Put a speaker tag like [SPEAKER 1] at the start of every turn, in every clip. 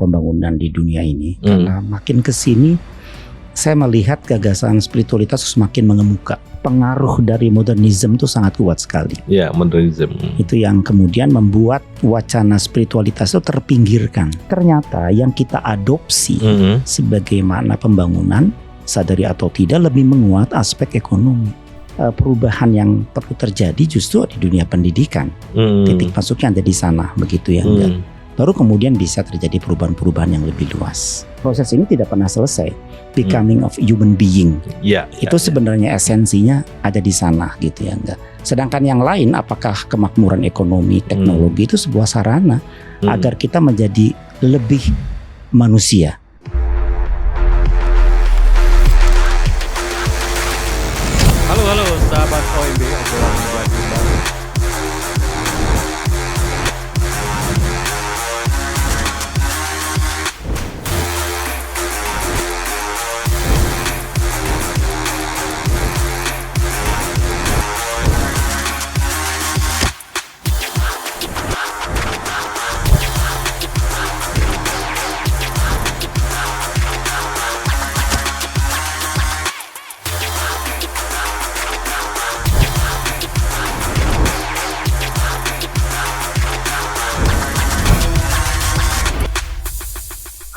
[SPEAKER 1] pembangunan di dunia ini. Karena makin kesini saya melihat gagasan spiritualitas semakin mengemuka. Pengaruh dari modernisme itu sangat kuat sekali.
[SPEAKER 2] Ya, modernisme.
[SPEAKER 1] Itu yang kemudian membuat wacana spiritualitas itu terpinggirkan. Ternyata yang kita adopsi sebagaimana pembangunan, sadari atau tidak, lebih menguat aspek ekonomi. Perubahan yang perlu terjadi justru di dunia pendidikan. Titik masuknya ada di sana, begitu ya. Baru kemudian bisa terjadi perubahan-perubahan yang lebih luas. Proses ini tidak pernah selesai. Becoming of human being. Itu sebenarnya esensinya ada di sana, gitu ya. Enggak. Sedangkan yang lain, apakah kemakmuran ekonomi, teknologi itu sebuah sarana agar kita menjadi lebih manusia.
[SPEAKER 3] Halo sahabat OMB, obrolan buat kita.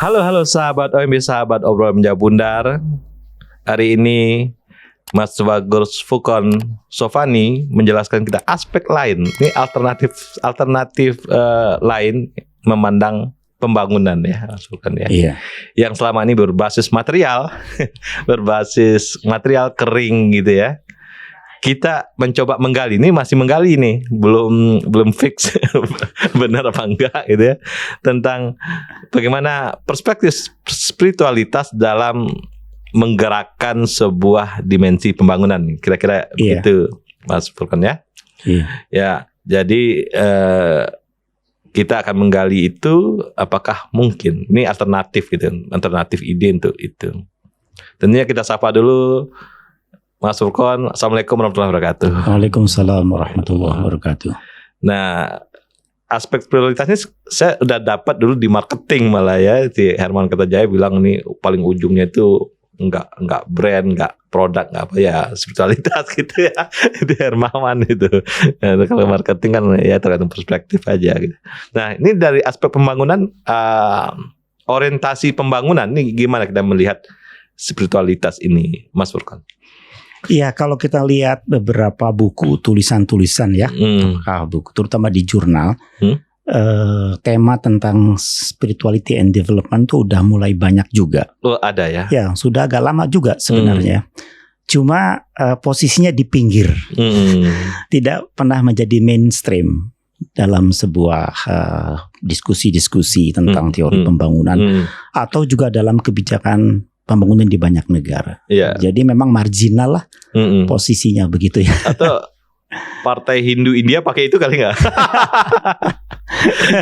[SPEAKER 3] Halo sahabat OMB, sahabat obrolan menjawab bundar. Hari ini Mas Bagus Fukon Sofani menjelaskan kita aspek lain. Ini alternatif lain memandang pembangunan ya, Mas Fukon ya.
[SPEAKER 1] Iya.
[SPEAKER 2] Yang selama ini berbasis material, kering gitu ya. Kita mencoba menggali, ini masih menggali nih, belum fix benar apa enggak gitu ya, tentang bagaimana perspektif spiritualitas dalam menggerakkan sebuah dimensi pembangunan. Kira-kira begitu, Mas Furkan ya. Ya, jadi kita akan menggali itu, apakah mungkin ini alternatif gitu, alternatif ide untuk itu. Tentunya kita sapa dulu Mas Furkon. Assalamualaikum warahmatullahi wabarakatuh.
[SPEAKER 1] Waalaikumsalam warahmatullahi wabarakatuh.
[SPEAKER 2] Nah, aspek prioritasnya saya udah dapat dulu di marketing malah ya. Si Herman Kertajaya bilang ini paling ujungnya itu enggak brand, enggak produk, enggak apa ya, spiritualitas gitu ya. Itu Hermawan itu. Nah, kalau marketing kan ya tergantung perspektif aja gitu. Nah, ini dari aspek pembangunan, orientasi pembangunan ini gimana kita melihat spiritualitas ini, Mas Furkon?
[SPEAKER 1] Iya, kalau kita lihat beberapa buku tulisan-tulisan ya, buku terutama di jurnal, tema tentang spirituality and development tuh udah mulai banyak juga.
[SPEAKER 2] Oh, ada ya?
[SPEAKER 1] Ya, sudah agak lama juga sebenarnya. Cuma posisinya di pinggir, tidak pernah menjadi mainstream dalam sebuah diskusi-diskusi tentang teori pembangunan atau juga dalam kebijakan pembangunan di banyak negara. Jadi memang marginal lah posisinya begitu ya.
[SPEAKER 2] Atau Partai Hindu India pakai itu kali nggak?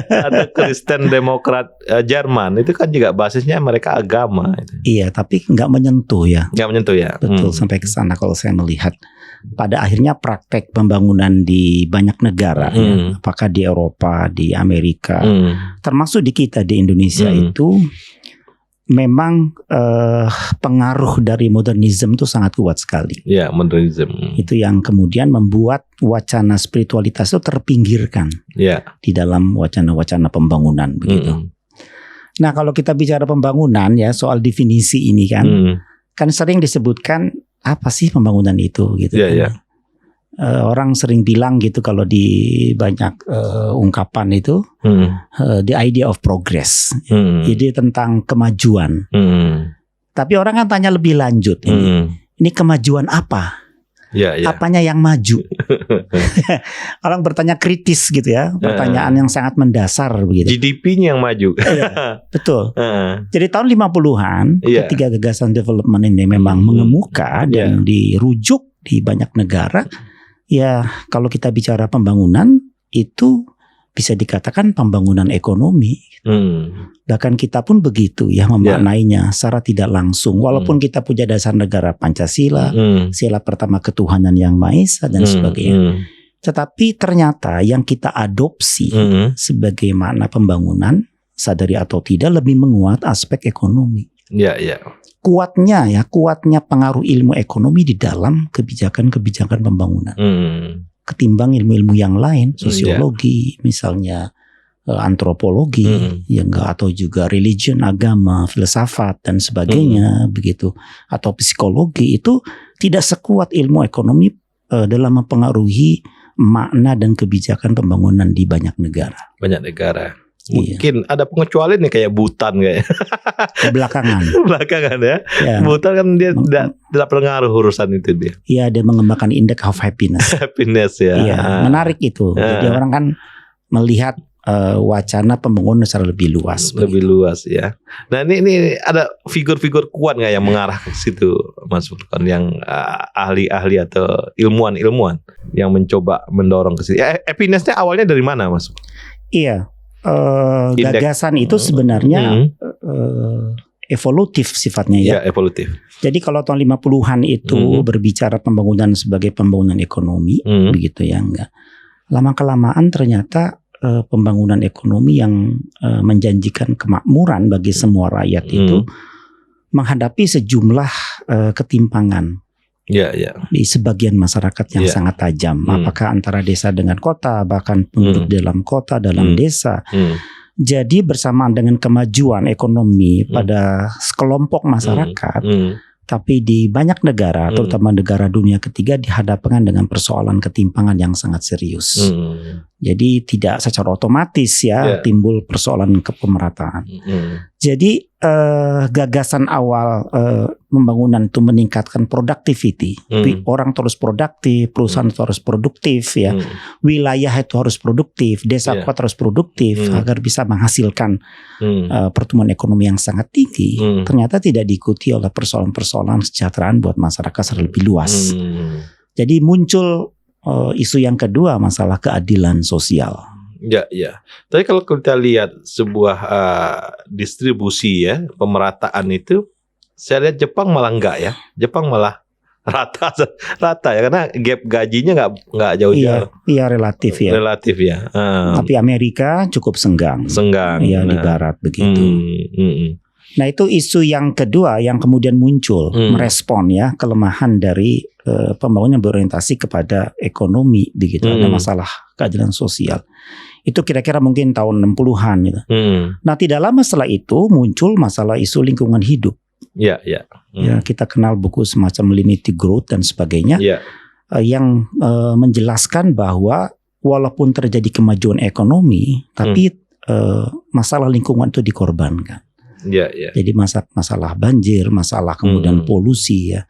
[SPEAKER 2] Atau Kristen Demokrat Jerman itu kan juga basisnya mereka agama.
[SPEAKER 1] Iya, tapi nggak menyentuh ya.
[SPEAKER 2] Nggak menyentuh ya.
[SPEAKER 1] Betul, sampai ke sana kalau saya melihat. Pada akhirnya praktek pembangunan di banyak negara, ya, apakah di Eropa, di Amerika, termasuk di kita di Indonesia itu. Memang pengaruh dari modernisme itu sangat kuat sekali.
[SPEAKER 2] Ya, modernisme.
[SPEAKER 1] Itu yang kemudian membuat wacana spiritualitas itu terpinggirkan di dalam wacana-wacana pembangunan begitu. Nah, kalau kita bicara pembangunan ya, soal definisi ini kan sering disebutkan apa sih pembangunan itu gitu. Orang sering bilang gitu kalau di banyak ungkapan itu the idea of progress, ide tentang kemajuan. Tapi orang kan tanya lebih lanjut, ini kemajuan apa? Apanya yang maju? Orang bertanya kritis gitu ya, pertanyaan yang sangat mendasar begitu.
[SPEAKER 2] GDP-nya yang maju.
[SPEAKER 1] Betul. Jadi tahun 50-an ketika gagasan development ini memang mengemuka dan dirujuk di banyak negara. Ya, kalau kita bicara pembangunan itu bisa dikatakan pembangunan ekonomi. Bahkan kita pun begitu ya memaknainya secara tidak langsung. Walaupun kita punya dasar negara Pancasila, sila pertama ketuhanan yang Maha Esa dan sebagainya. Tetapi ternyata yang kita adopsi sebagaimana pembangunan, sadari atau tidak lebih menguat aspek ekonomi.
[SPEAKER 2] Ya, ya.
[SPEAKER 1] Kuatnya pengaruh ilmu ekonomi di dalam kebijakan-kebijakan pembangunan. Ketimbang ilmu-ilmu yang lain, sosiologi, misalnya antropologi, atau juga religion, agama, filsafat dan sebagainya, begitu, atau psikologi, itu tidak sekuat ilmu ekonomi dalam mempengaruhi makna dan kebijakan pembangunan di banyak negara.
[SPEAKER 2] Mungkin ada pengecualian nih kayak Bhutan kayak. Belakangan ya. Bhutan kan dia tidak pengaruh urusan itu dia.
[SPEAKER 1] Iya, dia mengembangkan indeks of happiness.
[SPEAKER 2] Happiness ya.
[SPEAKER 1] Iya, menarik itu. Jadi orang kan melihat wacana pembangunan secara lebih luas.
[SPEAKER 2] Lebih luas ya. Nah ini ada figur-figur kuat nggak yang mengarah ke situ, Mas Furqan, yang ahli-ahli atau ilmuwan-ilmuwan yang mencoba mendorong ke situ. Happiness-nya awalnya dari mana, Mas?
[SPEAKER 1] Iya. Gagasan itu sebenarnya evolutif sifatnya ya.
[SPEAKER 2] Evolutif.
[SPEAKER 1] Jadi kalau tahun 50-an itu berbicara pembangunan sebagai pembangunan ekonomi, begitu ya, enggak. Lama-kelamaan ternyata pembangunan ekonomi yang menjanjikan kemakmuran bagi semua rakyat itu menghadapi sejumlah ketimpangan. Di sebagian masyarakat yang sangat tajam, apakah antara desa dengan kota, bahkan penduduk dalam kota, dalam desa. Jadi bersamaan dengan kemajuan ekonomi pada sekelompok masyarakat, tapi di banyak negara, terutama negara dunia ketiga, dihadapkan dengan persoalan ketimpangan yang sangat serius. Jadi tidak secara otomatis timbul persoalan kepemerataan. Jadi gagasan awal pembangunan itu meningkatkan productivity. Orang terus produktif, perusahaan terus produktif ya. Wilayah itu harus produktif, desa kota harus produktif agar bisa menghasilkan pertumbuhan ekonomi yang sangat tinggi. Ternyata tidak diikuti oleh persoalan-persoalan kesejahteraan buat masyarakat secara lebih luas. Jadi muncul isu yang kedua, masalah keadilan sosial.
[SPEAKER 2] Ya. Tapi kalau kita lihat sebuah distribusi ya, pemerataan itu, saya lihat Jepang malah enggak ya. Jepang malah rata ya, karena gap gajinya enggak jauh-jauh.
[SPEAKER 1] Iya, relatif ya.
[SPEAKER 2] Relatif ya.
[SPEAKER 1] Tapi Amerika cukup senggang. Ya, di barat begitu. Nah, itu isu yang kedua yang kemudian muncul, merespon ya kelemahan dari pembangunan berorientasi kepada ekonomi begitu. Ada masalah keadilan sosial. Itu kira-kira mungkin tahun 60-an gitu. Nah, tidak lama setelah itu muncul masalah isu lingkungan hidup. Ya, kita kenal buku semacam Limited Growth dan sebagainya. Yang menjelaskan bahwa walaupun terjadi kemajuan ekonomi, tapi masalah lingkungan itu dikorbankan. Jadi masalah banjir, masalah kemudian polusi ya.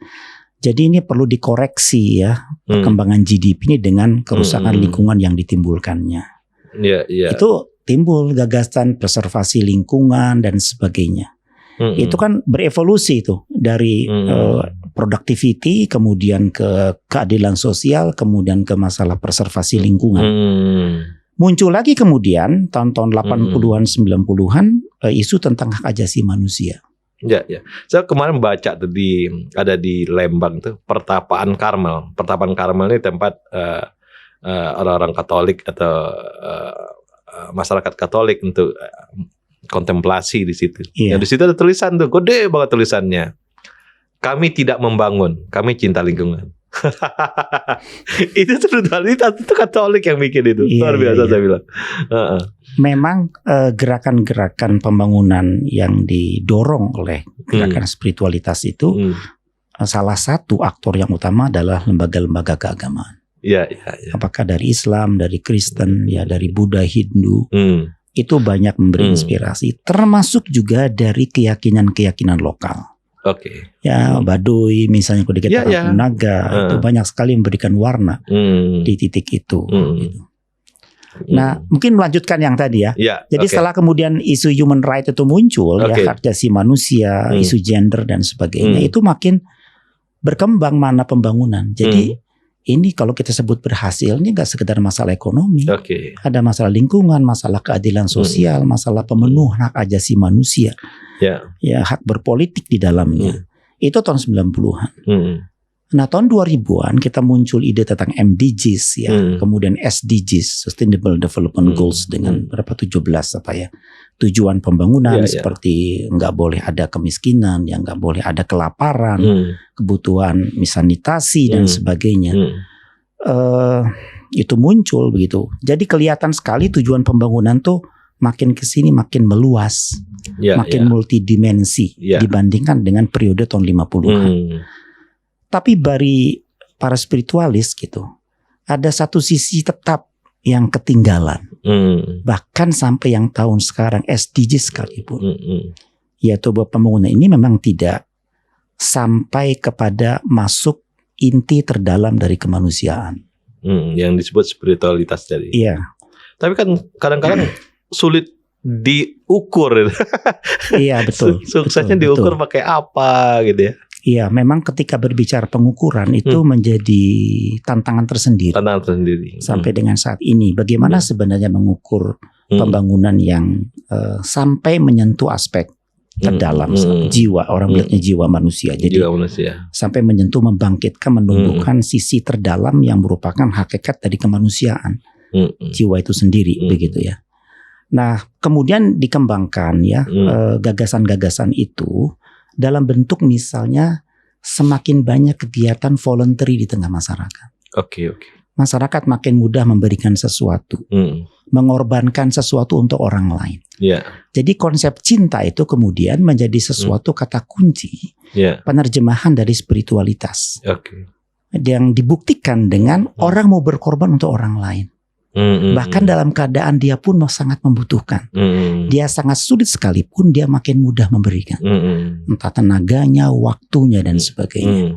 [SPEAKER 1] Jadi ini perlu dikoreksi ya, perkembangan GDP ini dengan kerusakan lingkungan yang ditimbulkannya. Itu timbul gagasan preservasi lingkungan dan sebagainya. Itu kan berevolusi itu dari productivity, kemudian ke keadilan sosial, kemudian ke masalah preservasi lingkungan. Muncul lagi kemudian tahun-tahun 80-an, 90-an isu tentang hak asasi manusia.
[SPEAKER 2] Saya kemarin baca tuh ada di Lembang tuh Pertapaan Karmel. Pertapaan Karmel ini tempat orang-orang Katolik atau masyarakat Katolik untuk kontemplasi di situ. Yang di situ ada tulisan tuh, gede banget tulisannya. Kami tidak membangun, kami cinta lingkungan. Itu spiritualitas, itu Katolik yang bikin itu. Luar biasa saya bilang.
[SPEAKER 1] Memang gerakan-gerakan pembangunan yang didorong oleh gerakan spiritualitas itu salah satu aktor yang utama adalah lembaga-lembaga keagamaan. Apakah dari Islam, dari Kristen, ya dari Buddha, Hindu, itu banyak memberi inspirasi, termasuk juga dari keyakinan-keyakinan lokal. Ya, Baduy misalnya kalau dikatakan Naga itu banyak sekali memberikan warna di titik itu. Gitu. Nah, mungkin melanjutkan yang tadi ya. Jadi setelah kemudian isu human right itu muncul, ya hak asasi manusia, isu gender dan sebagainya, itu makin berkembang mana pembangunan. Jadi ini kalau kita sebut berhasil, ini nggak sekedar masalah ekonomi, ada masalah lingkungan, masalah keadilan sosial, masalah pemenuhan hak asasi manusia. Ya, hak berpolitik di dalamnya. Itu tahun 90-an. Nah tahun 2000-an kita muncul ide tentang MDGs ya, kemudian SDGs, Sustainable Development Goals dengan berapa 17 apa ya, tujuan pembangunan seperti nggak boleh ada kemiskinan, ya nggak boleh ada kelaparan, kebutuhan sanitasi dan sebagainya. Itu muncul begitu. Jadi kelihatan sekali tujuan pembangunan tuh makin kesini makin meluas, makin multidimensi dibandingkan dengan periode tahun 50-an. Tapi bagi para spiritualis gitu, ada satu sisi tetap yang ketinggalan. Bahkan sampai yang tahun sekarang SDGs sekalipun. Yaitu bahwa pembangunan ini memang tidak sampai kepada masuk inti terdalam dari kemanusiaan.
[SPEAKER 3] Yang disebut spiritualitas tadi.
[SPEAKER 1] Iya.
[SPEAKER 3] Tapi kan kadang-kadang sulit diukur.
[SPEAKER 1] Iya betul.
[SPEAKER 3] Suksesnya diukur pakai apa gitu ya.
[SPEAKER 1] Iya, memang ketika berbicara pengukuran itu menjadi tantangan tersendiri. Sampai dengan saat ini, bagaimana sebenarnya mengukur pembangunan yang sampai menyentuh aspek terdalam jiwa, orang melihatnya jiwa manusia. Jadi sampai menyentuh, membangkitkan, menumbuhkan sisi terdalam yang merupakan hakikat dari kemanusiaan, jiwa itu sendiri, begitu ya. Nah, kemudian dikembangkan ya gagasan-gagasan itu dalam bentuk misalnya semakin banyak kegiatan voluntary di tengah masyarakat.
[SPEAKER 3] Oke.
[SPEAKER 1] Masyarakat makin mudah memberikan sesuatu, mengorbankan sesuatu untuk orang lain. Jadi konsep cinta itu kemudian menjadi sesuatu kata kunci penerjemahan dari spiritualitas. Yang dibuktikan dengan orang mau berkorban untuk orang lain. Bahkan dalam keadaan dia pun sangat membutuhkan. Dia sangat sulit sekalipun dia makin mudah memberikan. Entah tenaganya, waktunya dan sebagainya.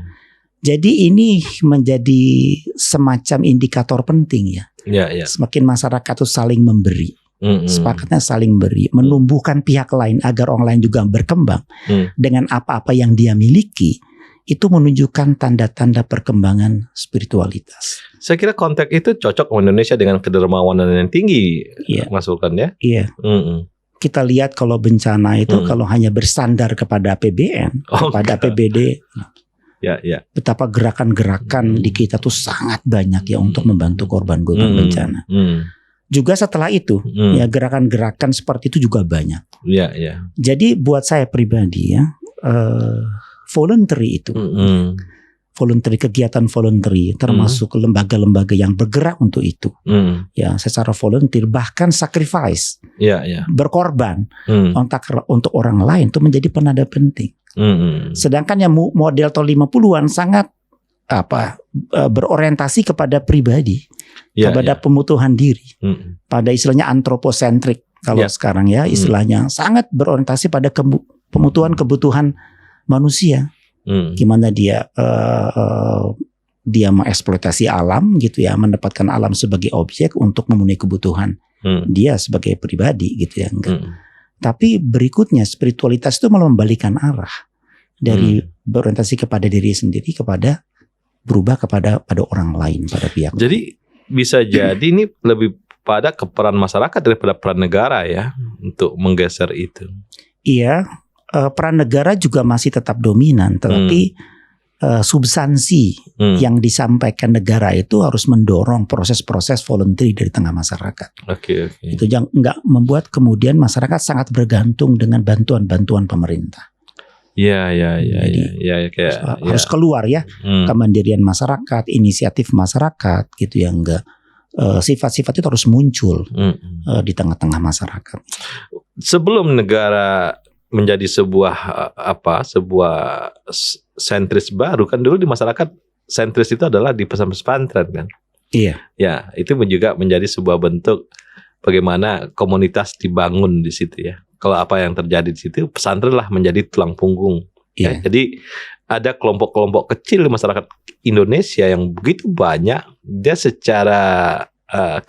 [SPEAKER 1] Jadi ini menjadi semacam indikator penting ya. Semakin masyarakat itu saling memberi. Sepakatnya saling beri, menumbuhkan pihak lain agar orang lain juga berkembang dengan apa-apa yang dia miliki. Itu menunjukkan tanda-tanda perkembangan spiritualitas.
[SPEAKER 3] Saya kira konteks itu cocok Indonesia dengan kedermawanan yang tinggi, masukkan ya.
[SPEAKER 1] Iya. Kita lihat kalau bencana itu kalau hanya bersandar kepada APBN, kepada APBD, betapa gerakan-gerakan di kita tuh sangat banyak ya untuk membantu korban-korban bencana. Juga setelah itu, ya gerakan-gerakan seperti itu juga banyak. Jadi buat saya pribadi ya. Voluntary itu, voluntary, kegiatan voluntary, termasuk lembaga-lembaga yang bergerak untuk itu, ya secara volunteer bahkan sacrifice, berkorban untuk orang lain itu menjadi penanda penting. Sedangkan yang model tahun 50-an sangat berorientasi kepada pribadi, kepada pemutuhan diri, pada istilahnya antroposentrik kalau sekarang ya istilahnya sangat berorientasi pada pemutuhan kebutuhan manusia, gimana dia mengeksploitasi alam gitu ya, mendapatkan alam sebagai objek untuk memenuhi kebutuhan dia sebagai pribadi gitu ya, enggak. Tapi berikutnya spiritualitas itu malah membalikan arah dari berorientasi kepada diri sendiri kepada berubah kepada orang lain, pada pihak.
[SPEAKER 3] Jadi bisa jadi ini lebih pada peran masyarakat daripada peran negara ya untuk menggeser itu.
[SPEAKER 1] Iya. Peran negara juga masih tetap dominan, tetapi substansi yang disampaikan negara itu harus mendorong proses-proses voluntary dari tengah masyarakat. Itu yang nggak membuat kemudian masyarakat sangat bergantung dengan bantuan-bantuan pemerintah. Jadi harus keluar ya kemandirian masyarakat, inisiatif masyarakat gitu yang enggak. Sifat-sifat itu harus muncul di tengah-tengah masyarakat.
[SPEAKER 3] Sebelum negara menjadi sebuah sentris baru kan, dulu di masyarakat sentris itu adalah di pesantren kan.
[SPEAKER 1] Iya.
[SPEAKER 3] Ya, itu juga menjadi sebuah bentuk bagaimana komunitas dibangun di situ ya. Kalau apa yang terjadi di situ, pesantren lah menjadi tulang punggung.
[SPEAKER 1] Iya.
[SPEAKER 3] Ya, jadi ada kelompok-kelompok kecil di masyarakat Indonesia yang begitu banyak, dia secara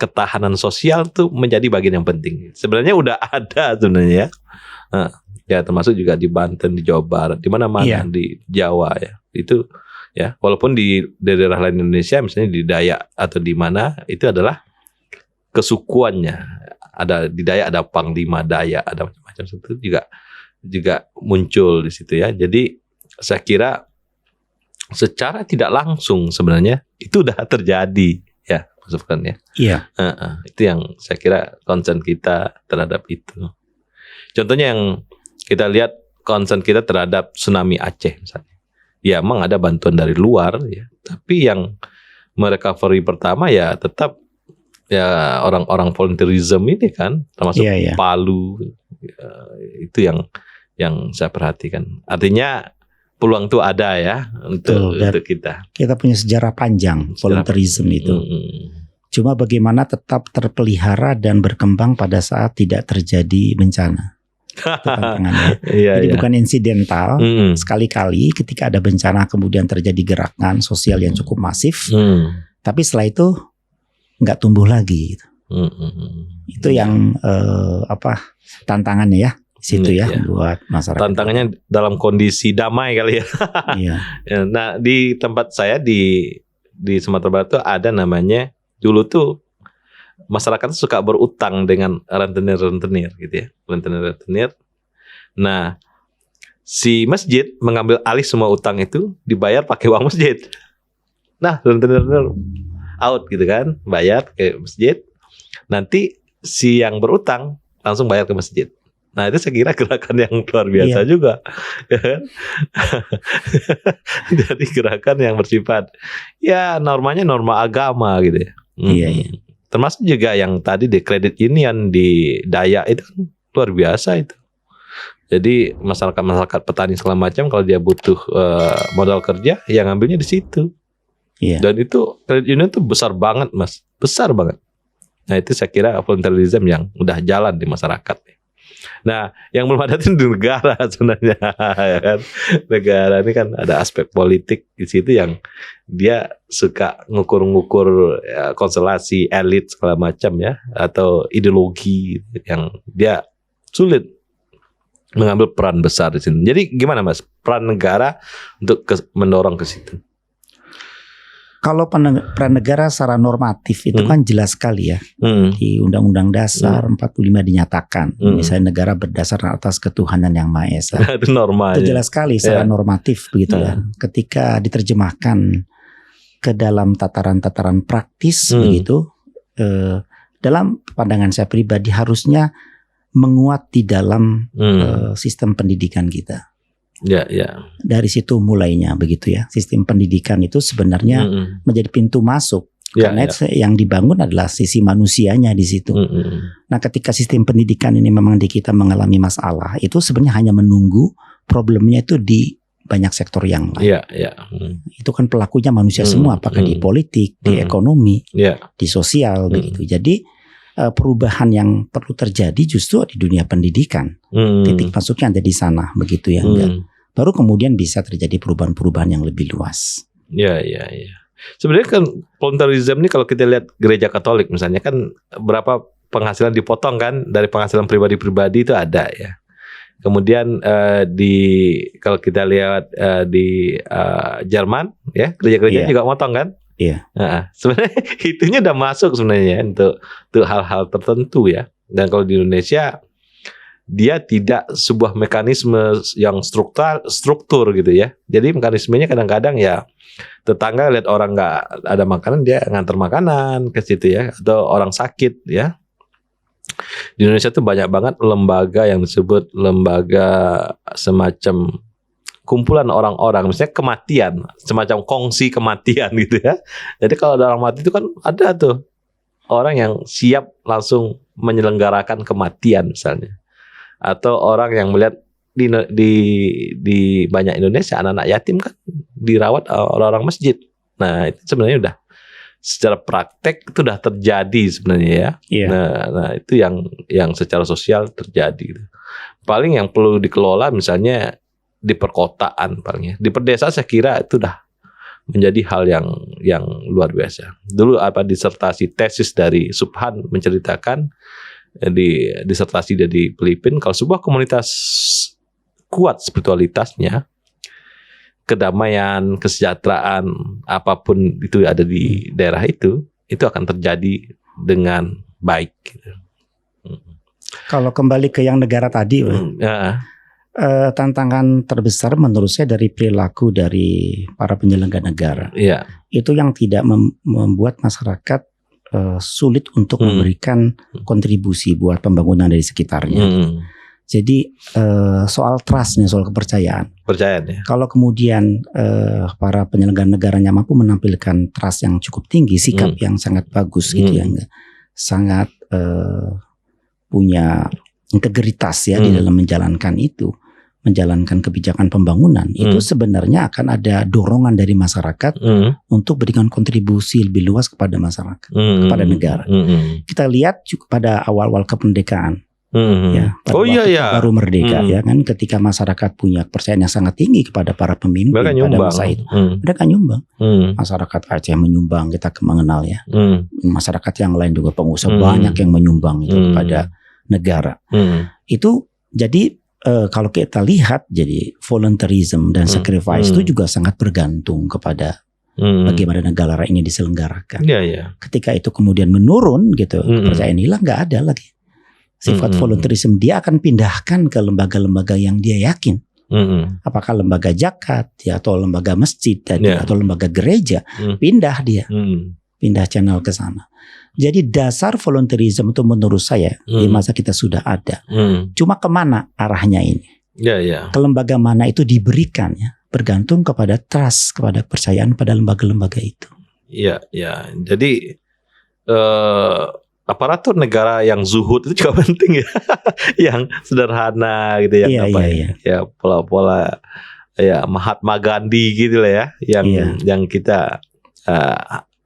[SPEAKER 3] ketahanan sosial tuh menjadi bagian yang penting. Sebenarnya udah ada sebenarnya. Ya termasuk juga di Banten, di Jawa Barat, di mana-mana di Jawa ya. Itu ya, walaupun di daerah lain Indonesia misalnya di Dayak atau di mana itu adalah kesukuannya. Ada di Dayak ada Panglima Dayak, ada macam-macam itu juga muncul di situ ya. Jadi saya kira secara tidak langsung sebenarnya itu udah terjadi ya, Mas Furqan ya.
[SPEAKER 1] Iya.
[SPEAKER 3] Itu yang saya kira concern kita terhadap itu. Contohnya yang kita lihat concern kita terhadap tsunami Aceh misalnya. Ya emang ada bantuan dari luar ya, tapi yang merecovery pertama ya tetap ya orang-orang volunteerism ini kan, termasuk Palu. Itu yang saya perhatikan. Artinya peluang itu ada ya untuk kita. Kita
[SPEAKER 1] punya sejarah panjang volunteerism itu. Cuma bagaimana tetap terpelihara dan berkembang pada saat tidak terjadi bencana. Tantangannya. Jadi bukan insidental. Sekali-kali ketika ada bencana kemudian terjadi gerakan sosial yang cukup masif. Tapi setelah itu nggak tumbuh lagi. Itu yang tantangannya ya. Situ ya buat masyarakat.
[SPEAKER 3] Tantangannya dalam kondisi damai kali ya.
[SPEAKER 1] Iya.
[SPEAKER 3] Nah di tempat saya di Sumatera Barat tuh ada namanya, dulu tuh masyarakat suka berutang dengan rentenir gitu ya, rentenir. Nah si masjid mengambil alih semua utang itu, dibayar pakai uang masjid. Nah rentenir out gitu kan, bayar ke masjid. Nanti si yang berutang langsung bayar ke masjid. Nah itu saya kira gerakan yang luar biasa juga, jadi gerakan yang bersifat ya normanya norma agama gitu ya. Termasuk juga yang tadi di credit union di Dayak itu kan luar biasa itu. Jadi masyarakat petani segala macam kalau dia butuh modal kerja, yang ngambilnya di situ. Dan itu credit union itu besar banget Mas, besar banget. Nah itu saya kira volunteerism yang udah jalan di masyarakat. Nah, yang belum ada itu di negara sebenarnya, ya kan? Negara ini kan ada aspek politik di situ yang dia suka ngukur-ngukur ya, konstelasi elit segala macam ya, atau ideologi yang dia sulit mengambil peran besar di sini. Jadi gimana Mas, peran negara untuk mendorong ke situ?
[SPEAKER 1] Kalau peran negara secara normatif itu kan jelas sekali ya. Di Undang-Undang Dasar 45 dinyatakan misalnya negara berdasar atas ketuhanan yang Maha Esa.
[SPEAKER 3] Itu normal.
[SPEAKER 1] Itu jelas sekali secara normatif begitu ya. Ketika diterjemahkan ke dalam tataran-tataran praktis begitu, dalam pandangan saya pribadi harusnya menguat di dalam sistem pendidikan kita. Dari situ mulainya begitu ya. Sistem pendidikan itu sebenarnya menjadi pintu masuk karena yang dibangun adalah sisi manusianya di situ. Nah, ketika sistem pendidikan ini memang di kita mengalami masalah, itu sebenarnya hanya menunggu problemnya itu di banyak sektor yang lain. Itu kan pelakunya manusia semua, apakah di politik, di ekonomi, di sosial begitu. Jadi perubahan yang perlu terjadi justru di dunia pendidikan. Titik masuknya ada di sana begitu ya. Baru kemudian bisa terjadi perubahan-perubahan yang lebih luas.
[SPEAKER 3] Sebenarnya kan volunteerism ini kalau kita lihat gereja Katolik misalnya kan berapa penghasilan dipotong kan dari penghasilan pribadi-pribadi itu ada ya. Kemudian kalau kita lihat di Jerman ya, gereja-gereja juga motong kan? Sebenarnya itunya udah masuk sebenarnya untuk hal-hal tertentu ya. Dan kalau di Indonesia dia tidak sebuah mekanisme yang struktur gitu ya. Jadi mekanismenya kadang-kadang ya tetangga lihat orang nggak ada makanan dia ngantar makanan ke situ ya, atau orang sakit ya. Di Indonesia tuh banyak banget lembaga yang disebut lembaga semacam kumpulan orang-orang, misalnya kematian, semacam kongsi kematian gitu ya. Jadi kalau ada orang mati itu kan ada tuh orang yang siap langsung menyelenggarakan kematian misalnya. Atau orang yang melihat di banyak Indonesia anak-anak yatim kan dirawat orang-orang masjid. Nah itu sebenarnya udah secara praktek itu udah terjadi sebenarnya ya. Nah itu yang secara sosial terjadi. Paling yang perlu dikelola misalnya di perkotaan palingnya. Di perdesaan saya kira itu udah menjadi hal yang luar biasa. Dulu disertasi tesis dari Subhan menceritakan di disertasi dari Filipina, kalau sebuah komunitas kuat spiritualitasnya, kedamaian, kesejahteraan apapun itu ada di daerah itu akan terjadi dengan baik.
[SPEAKER 1] Kalau kembali ke yang negara tadi, Tantangan terbesar menurut saya dari perilaku dari para penyelenggara negara.
[SPEAKER 2] Iya.
[SPEAKER 1] Itu yang tidak membuat masyarakat sulit untuk memberikan kontribusi buat pembangunan dari sekitarnya. Jadi soal trustnya, soal kepercayaan.
[SPEAKER 2] Ya.
[SPEAKER 1] Kalau kemudian para penyelenggara negaranya mampu menampilkan trust yang cukup tinggi, sikap yang sangat bagus gitu ya, sangat punya integritas ya di dalam menjalankan kebijakan pembangunan, itu sebenarnya akan ada dorongan dari masyarakat untuk berikan kontribusi lebih luas kepada masyarakat, kepada negara. Kita lihat juga pada awal-awal kemerdekaan. Ya, baru merdeka ya kan, ketika masyarakat punya kepercayaan yang sangat tinggi kepada para pemimpin pada masa itu, mereka nyumbang. Masyarakat Aceh menyumbang, kita mengenal ya. Masyarakat yang lain juga, pengusaha banyak yang menyumbang itu kepada negara. Itu jadi kalau kita lihat, jadi volunteerism dan sacrifice itu juga sangat bergantung kepada bagaimana negara ini diselenggarakan. Ketika itu kemudian menurun gitu, kepercayaan hilang, nggak ada lagi sifat volunteerism. Dia akan pindahkan ke lembaga-lembaga yang dia yakin. Apakah lembaga zakat ya, atau lembaga masjid atau lembaga gereja, pindah dia, pindah channel ke sana. Jadi dasar volunteerism itu menurut saya di masa kita sudah ada. Cuma kemana arahnya ini? Ke lembaga mana itu diberikan ya, bergantung kepada trust, kepada kepercayaan pada lembaga-lembaga itu.
[SPEAKER 2] Jadi aparatur negara yang zuhud itu juga penting ya, yang sederhana gitu ya, ya pola-pola ya Mahatma Gandhi gitu lah ya, yang kita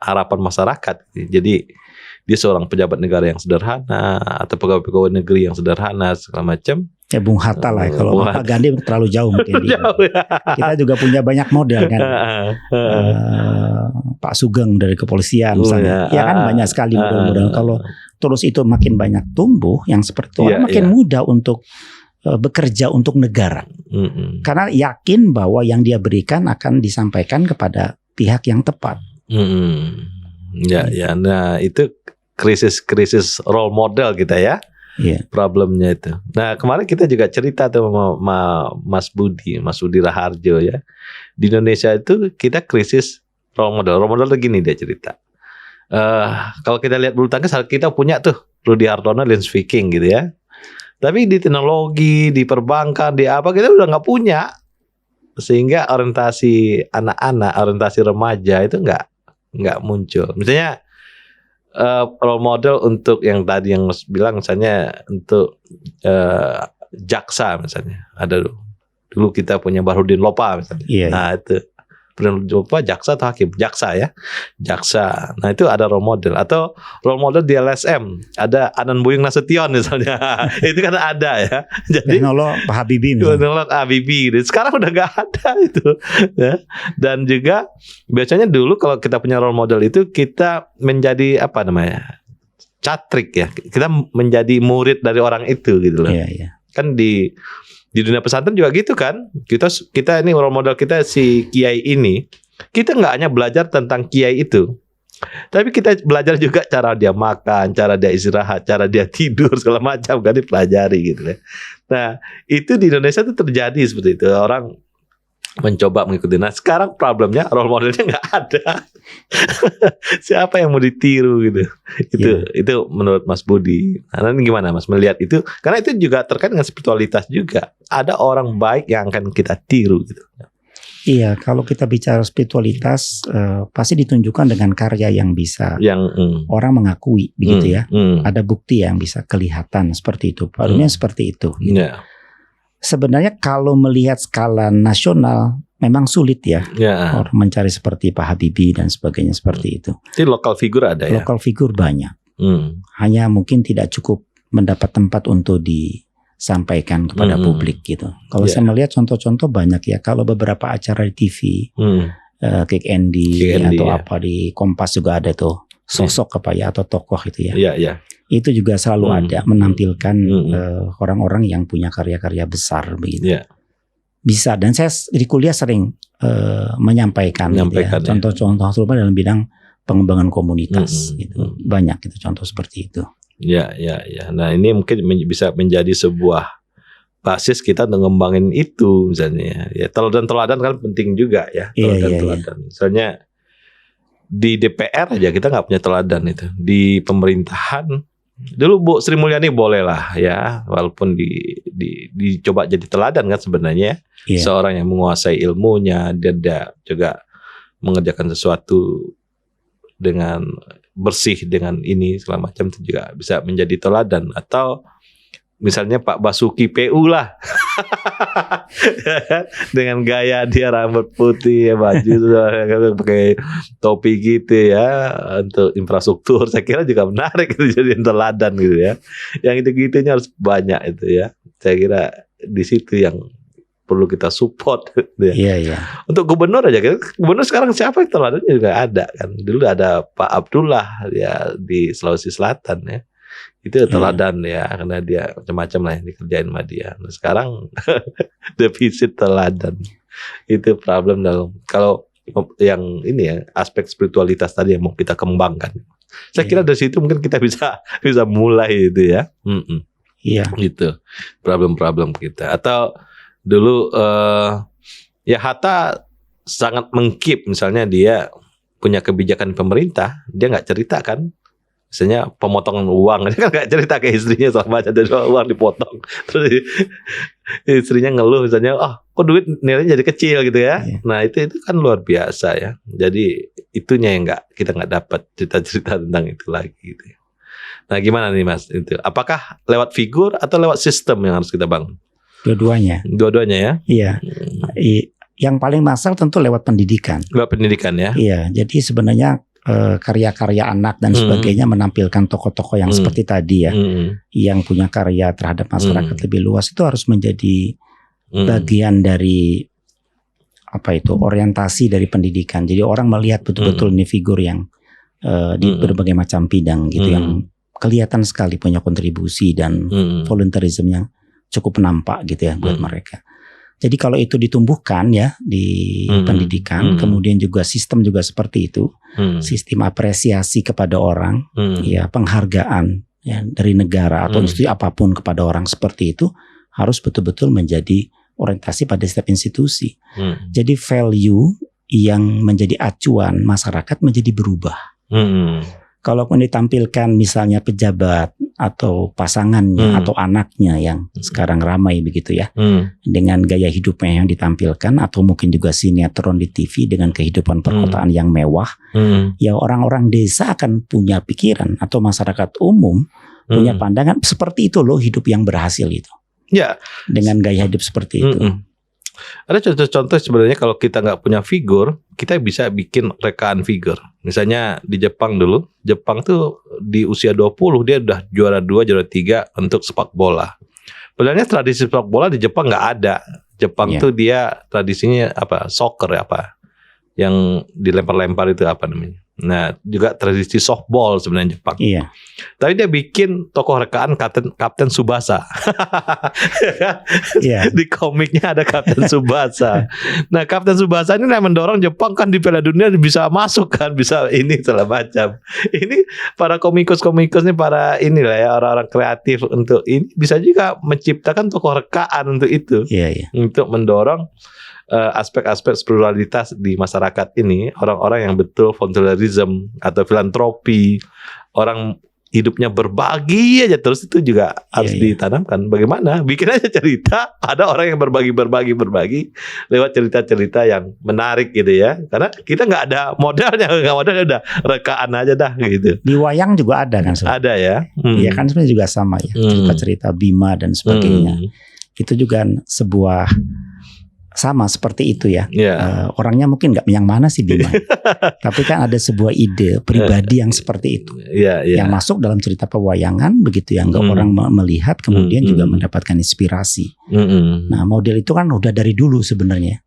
[SPEAKER 2] harapan masyarakat. Jadi dia seorang pejabat negara yang sederhana atau pegawai-pegawai negeri yang sederhana segala macam.
[SPEAKER 1] Ya Bung Hatta lah, kalau Pak Gandhi terlalu jauh mungkin. Jauh, ya. Kita juga punya banyak model kan. Pak Sugeng dari kepolisian misalnya. Ya kan banyak sekali model-model. Kalau terus itu makin banyak tumbuh yang seperti itu, makin mudah untuk bekerja untuk negara. Karena yakin bahwa yang dia berikan akan disampaikan kepada pihak yang tepat.
[SPEAKER 2] Nah itu krisis role model kita ya. Problemnya itu. Nah kemarin kita juga cerita tuh sama Mas Budi Raharjo ya. Di Indonesia itu kita krisis role model. Role model tuh gini, dia cerita. Kalau kita lihat bulu tangkis, kita punya tuh Rudy Hartono, Lens Viking gitu ya. Tapi di teknologi, di perbankan, di apa kita udah nggak punya. Sehingga orientasi anak-anak, orientasi remaja itu nggak muncul. Misalnya role model untuk yang tadi yang Mas bilang, misalnya untuk jaksa misalnya, ada dulu kita punya Bahrudin Lopa misalnya. Nah itu Bahrudin Lopa jaksa atau hakim? Jaksa ya, jaksa. Nah itu ada role model. Atau role model di LSM ada Anan Buyung Nasution misalnya. Itu kan ada ya. Jadi
[SPEAKER 1] teknolog Pak Habibie,
[SPEAKER 2] teknolog Habibie. Sekarang udah nggak ada itu. Ya. Dan juga biasanya dulu kalau kita punya role model itu kita menjadi apa namanya, catrik ya. Kita menjadi murid dari orang itu gitu loh. Kan di dunia pesantren juga gitu kan. Kita ini role model kita si kiai ini. Kita nggak hanya belajar tentang kiai itu, tapi kita belajar juga cara dia makan, cara dia istirahat, cara dia tidur, segala macam kan dipelajari gitu ya. Nah itu di Indonesia itu terjadi seperti itu. Orang mencoba mengikuti. Nah sekarang problemnya role modelnya nggak ada. Siapa yang mau ditiru gitu? Itu menurut Mas Budi. Nah, gimana Mas melihat itu? Karena itu juga terkait dengan spiritualitas juga. Ada orang baik yang akan kita tiru gitu.
[SPEAKER 1] Iya, kalau kita bicara spiritualitas pasti ditunjukkan dengan karya yang bisa orang mengakui begitu ya. Ada bukti yang bisa kelihatan seperti itu. Barunya seperti itu. Gitu. Sebenarnya kalau melihat skala nasional memang sulit ya, orang mencari seperti Pak Habibie dan sebagainya seperti itu.
[SPEAKER 2] Jadi lokal figur ada ya?
[SPEAKER 1] Lokal figur banyak. Hanya mungkin tidak cukup mendapat tempat untuk disampaikan kepada publik gitu. Kalau saya melihat contoh-contoh banyak ya. Kalau beberapa acara di TV, Kick Andy atau apa di Kompas juga ada tuh sosok apa ya, atau tokoh itu ya. Itu juga selalu ada menampilkan orang-orang yang punya karya-karya besar begitu. Bisa, dan saya di kuliah sering menyampaikan gitu ya, contoh-contoh terutama dalam bidang pengembangan komunitas gitu. Banyak itu contoh seperti itu.
[SPEAKER 2] Nah ini mungkin bisa menjadi sebuah
[SPEAKER 3] basis kita untuk ngembangin itu misalnya. Ya teladan-teladan kan penting juga ya. Teladan-teladan. Misalnya di DPR aja kita nggak punya teladan itu. Di pemerintahan dulu Bu Sri Mulyani boleh lah ya, walaupun dicoba jadi teladan kan sebenarnya. Seorang yang menguasai ilmunya, dia juga mengerjakan sesuatu dengan bersih dengan ini segala macam, itu juga bisa menjadi teladan. Atau misalnya Pak Basuki PU lah. Dengan gaya dia rambut putih, baju pakai topi gitu ya, untuk infrastruktur saya kira juga menarik itu jadi teladan gitu ya. Yang itu-gitunya harus banyak itu ya. Saya kira di situ yang perlu kita support ya.
[SPEAKER 1] Iya.
[SPEAKER 3] Untuk gubernur aja, gubernur sekarang siapa yang teladannya juga ada kan. Dulu ada Pak Abdullah ya di Sulawesi Selatan ya. Itu teladan ya, karena dia macam-macam lah yang dikerjain sama dia. Nah, sekarang defisit teladan. Itu problem dalam kalau yang ini ya, aspek spiritualitas tadi yang mau kita kembangkan. Saya kira dari situ mungkin kita bisa mulai itu ya.
[SPEAKER 1] Iya.
[SPEAKER 3] Gitu. Problem-problem kita. Atau dulu ya Hatta sangat mengkip, misalnya dia punya kebijakan pemerintah, dia nggak cerita kan. Misalnya pemotongan uang, dia kan nggak cerita ke istrinya sama aja dari uang dipotong. Terus istrinya ngeluh misalnya, kok duit nilainya jadi kecil gitu ya. Nah itu kan luar biasa ya. Jadi itunya yang kita nggak dapat cerita-cerita tentang itu lagi gitu. Nah gimana nih Mas itu? Apakah lewat figur atau lewat sistem yang harus kita bangun? Dua-duanya ya?
[SPEAKER 1] Iya. Yang paling masal tentu lewat pendidikan.
[SPEAKER 3] Lewat pendidikan ya?
[SPEAKER 1] Iya. Jadi sebenarnya karya-karya anak dan sebagainya menampilkan tokoh-tokoh yang seperti tadi ya, yang punya karya terhadap masyarakat lebih luas, itu harus menjadi bagian dari orientasi dari pendidikan. Jadi orang melihat betul-betul ini figur yang di berbagai macam bidang gitu, yang kelihatan sekali punya kontribusi dan volunteerism yang cukup nampak gitu ya buat mereka. Jadi kalau itu ditumbuhkan ya di pendidikan, kemudian juga sistem juga seperti itu, sistem apresiasi kepada orang, ya penghargaan ya dari negara atau institusi apapun kepada orang seperti itu harus betul-betul menjadi orientasi pada setiap institusi. Jadi value yang menjadi acuan masyarakat menjadi berubah. Kalaupun ditampilkan misalnya pejabat atau pasangannya atau anaknya yang sekarang ramai begitu ya, dengan gaya hidupnya yang ditampilkan, atau mungkin juga sinetron di TV dengan kehidupan perkotaan yang mewah, ya orang-orang desa akan punya pikiran, atau masyarakat umum punya pandangan seperti itu loh hidup yang berhasil itu.
[SPEAKER 3] Ya,
[SPEAKER 1] dengan gaya hidup seperti itu.
[SPEAKER 3] Ada contoh-contoh sebenarnya kalau kita nggak punya figur, kita bisa bikin rekaan figur. Misalnya di Jepang dulu, Jepang tuh di usia 20 dia udah juara 2, juara 3 untuk sepak bola. Sebenarnya tradisi sepak bola di Jepang nggak ada. Jepang tuh dia tradisinya soccer yang dilempar-lempar itu apa namanya. Nah juga tradisi softball sebenarnya Jepang. Tapi dia bikin tokoh rekaan Kapten Tsubasa. Di komiknya ada Kapten Tsubasa. Nah Kapten Tsubasa ini yang mendorong Jepang kan di Piala Dunia bisa masuk kan, bisa ini segala macam. Ini para komikus nih, para inilah ya, orang-orang kreatif untuk ini bisa juga menciptakan tokoh rekaan untuk itu. Untuk mendorong aspek-aspek spiritualitas di masyarakat ini, orang-orang yang betul volunteerism atau filantropi, orang hidupnya berbagi aja terus, itu juga harus ditanamkan. Bagaimana? Bikin aja cerita, ada orang yang berbagi lewat cerita-cerita yang menarik gitu ya. Karena kita nggak ada modalnya udah rekaan aja dah gitu.
[SPEAKER 1] Di wayang juga ada kan?
[SPEAKER 3] Ada ya.
[SPEAKER 1] Iya kan sebenarnya juga sama ya, cerita-cerita Bima dan sebagainya. Itu juga sebuah sama seperti itu ya. Orangnya mungkin nggak yang mana sih Bima, tapi kan ada sebuah ide pribadi yang seperti itu, yang masuk dalam cerita pewayangan begitu ya, orang melihat kemudian juga mendapatkan inspirasi. Nah model itu kan udah dari dulu sebenarnya,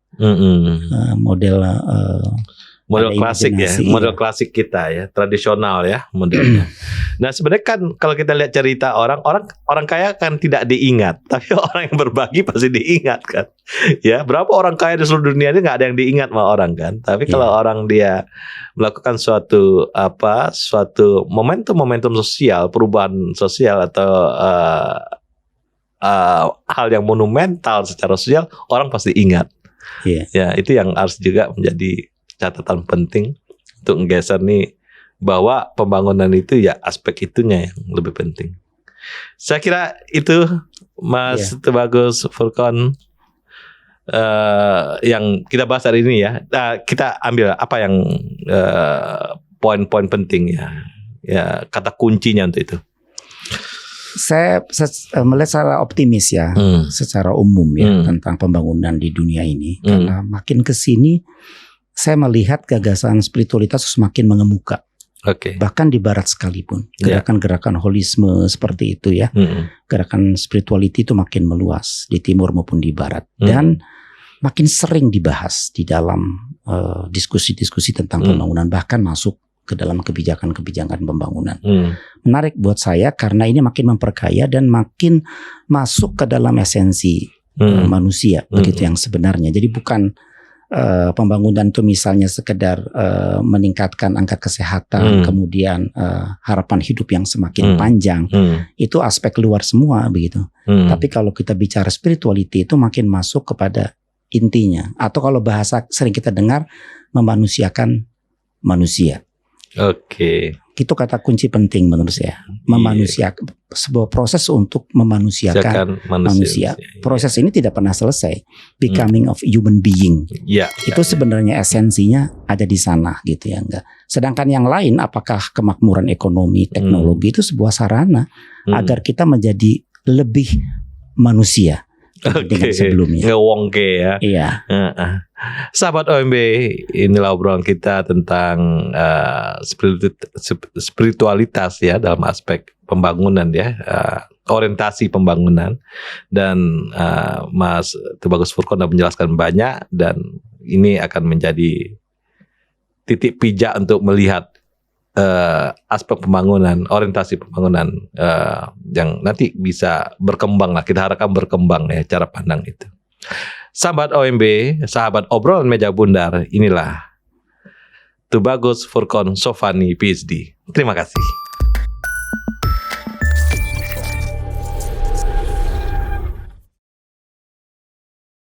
[SPEAKER 3] model klasik ya, model klasik kita ya, tradisional ya modelnya. Nah sebenarnya kan kalau kita lihat cerita orang kaya kan tidak diingat, tapi orang yang berbagi pasti diingat kan. Ya berapa orang kaya di seluruh dunia ini nggak ada yang diingat sama orang kan. Tapi kalau orang dia melakukan suatu momentum sosial, perubahan sosial atau
[SPEAKER 2] hal yang monumental secara sosial, orang pasti ingat. Ya, itu yang harus juga menjadi catatan penting untuk menggeser nih, bahwa pembangunan itu ya aspek itunya yang lebih penting. Saya kira itu Mas Tubagus Furqon yang kita bahas hari ini ya. Nah, kita ambil apa yang poin-poin penting ya kata kuncinya untuk itu.
[SPEAKER 1] Saya melihat secara optimis ya, secara umum ya tentang pembangunan di dunia ini. Karena makin kesini saya melihat gagasan spiritualitas semakin mengemuka. Bahkan di Barat sekalipun, gerakan-gerakan holisme seperti itu ya, gerakan spirituality itu makin meluas di Timur maupun di Barat, dan makin sering dibahas di dalam diskusi-diskusi tentang pembangunan, bahkan masuk ke dalam kebijakan-kebijakan pembangunan. Menarik buat saya karena ini makin memperkaya dan makin masuk ke dalam esensi manusia, begitu yang sebenarnya. Jadi bukan pembangunan itu misalnya sekedar meningkatkan angka kesehatan, kemudian harapan hidup yang semakin panjang, itu aspek luar semua begitu. Tapi kalau kita bicara spirituality itu makin masuk kepada intinya, atau kalau bahasa sering kita dengar, memanusiakan manusia. Itu kata kunci penting menurut saya. Memanusiakan, sebuah proses untuk memanusiakan manusia. Proses ini tidak pernah selesai. Becoming of human being. Itu sebenarnya esensinya ada di sana gitu ya, enggak. Sedangkan yang lain, apakah kemakmuran ekonomi, teknologi, itu sebuah sarana agar kita menjadi lebih manusia dengan sebelumnya.
[SPEAKER 2] Ngewongke ya. Iya. Sahabat OMB, inilah obrolan kita tentang spiritualitas ya dalam aspek pembangunan ya, orientasi pembangunan, dan Mas Tubagus Furqon sudah menjelaskan banyak, dan ini akan menjadi titik pijak untuk melihat aspek pembangunan, orientasi pembangunan yang nanti bisa berkembang lah, kita harapkan berkembang ya cara pandang itu. Sahabat OMB, sahabat obrolan meja bundar, inilah Tubagus Furqon Sofani PhD. Terima kasih.